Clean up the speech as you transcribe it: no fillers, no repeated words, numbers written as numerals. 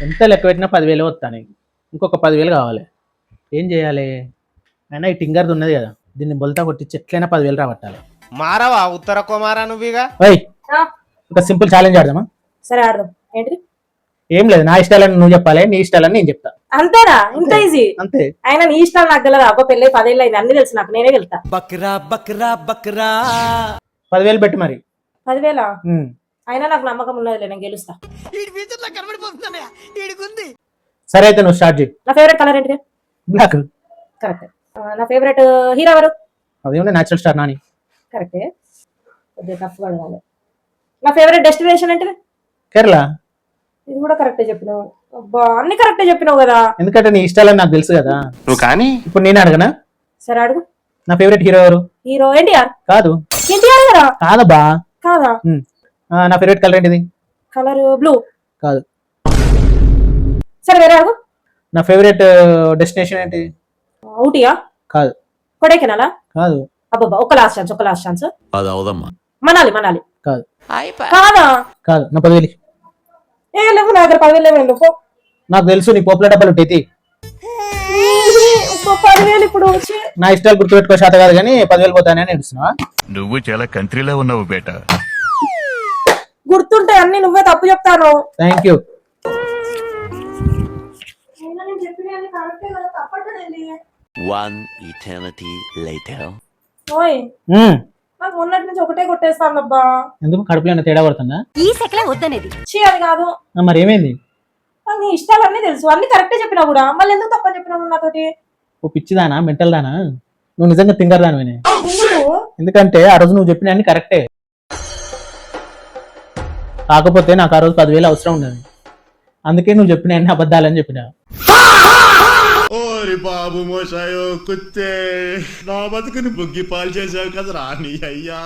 ఎంత లెక్క పెట్టినా 10,000 వస్తాను. ఇంకొక 10,000 కావాలి. ఏం చేయాలి? అయినా ఈ టింగర్ది ఉన్నది కదా, దీన్ని బొల్తా కొట్టించి ఎట్లయినా 10,000 రాబట్టాలి. మారవా ఉత్తర కుమారా నువ్వుగా? ఒక సింపుల్ ఛాలెంజ్ ఆడదామా? సరే ఆడదాం. ఏంటి? ఏం లేదు, నా ఇష్టాలని నువ్వు చెప్పాలి, నీ ఇష్టాలని నేను చెప్తా. అంతేనా? ఇంత ఈజీ? అంతే. ఆయన నీ ఇష్టాలు నాకు తెలియదు. అబ్బా పెళ్ళి 10 ఏళ్ళు అయింది, అన్ని తెలుసు నాకు, నేనే వెళ్తా. బక్రా బక్రా బక్రా 10,000 పెట్టి మరి. 10,000 అయినా నాకు నమ్మకం ఉన్నదిలే, నేను గెలుస్తా. సరే అయితే నువ్వు స్టార్ట్ చేయి. నా ఫేవరెట్ కలర్ ఏంటిది? బ్లాక్. కరెక్ట్. నా ఫేవరెట్ హీరో ఎవరు? అదేమన్నా న్యాచురల్ స్టార్ నాని. కరెక్టే. కొద్దిగా టఫ్ అడగాలి. నా ఫేవరెట్ డెస్టినేషన్ ఏంటిది? కేరళ. ఇది కూడా కరెక్టే చెప్పినావు. అబ్బా అన్ని కరెక్టే చెప్పినావు కదా. ఎందుకంటే నీ ఇష్టాలని నాకు తెలుసు కదా. నువ్వు కానీ ఇప్పుడు నేను అడగనా? సరే అడుగు. నా ఫేవరెట్ హీరో ఎవరు? హీరో ఎన్టీఆర్. కాదు. ఎన్టీఆర్ కదా? కాదబ్బా. కాదా? నా ఫేవరెట్ కలర్ ఏంటిది? Colour blue. కాదు. సరే వేరే అడుగు. నా ఫేవరెట్ డెస్టినేషన్ ఏంటి? ఊటీయా? కాదు. కొడైకెనాలా? కాదు. అబ్బబ్బా ఒక లాస్ట్ ఛాన్స్. అది అవదమ్మా. మనాలి. కాదు. కాదా? కాదు. నా 10,000. ఏ లేవు నా దగ్గర 10,000 లేవు. ఎందుకు? నాకు తెలుసు నీ పోపుల డబ్బాలు ఉంటాయి. 10,000 ఇప్పుడు నా ఇష్టాలు గుర్తుపెట్టుకో శాత కాదు కానీ 10,000 పోతానని ఏడుస్తున్నావా? నువ్వు చాలా కంట్రీలో ఉన్నావు బేట. గుర్తుంటాయి అన్ని, నువ్వే తప్పు చెప్తాను. Thank you. One eternity later. ఓయ్ నాకు మొన్నటి నుంచి ఒకటే కొట్టేస్తాను అబ్బా. ఎందుకు కడుపులో ఏమైనా తేడా పడుతుందా? ఈ సెకలే వద్దనేది. చీ అది కాదు. మరి ఏమైంది? నాకు నీ ఇష్టాలన్నీ తెలుసు, అన్ని కరెక్టే చెప్పినా కూడా మళ్ళీ ఎందుకు తప్పని చెప్పినావు నాతోటి? ఓ పిచ్చిదానా, మెంటల్ దానా? నువ్వు నిజంగా తింగర్ దానివేనే. ఎందుకంటే ఆ రోజు నువ్వు చెప్పిన అన్ని కరెక్టే, కాకపోతే నాకు ఆ రోజు 10,000 అవసరం ఉండదు. అందుకే నువ్వు చెప్పిన అన్ని అబద్ధాలని చెప్పినా. ఓరి బాబు మోసాయో కుత్తే, నా బతుకుని బుగ్గి పాలు చేసావు కదరా నీ అయ్యా.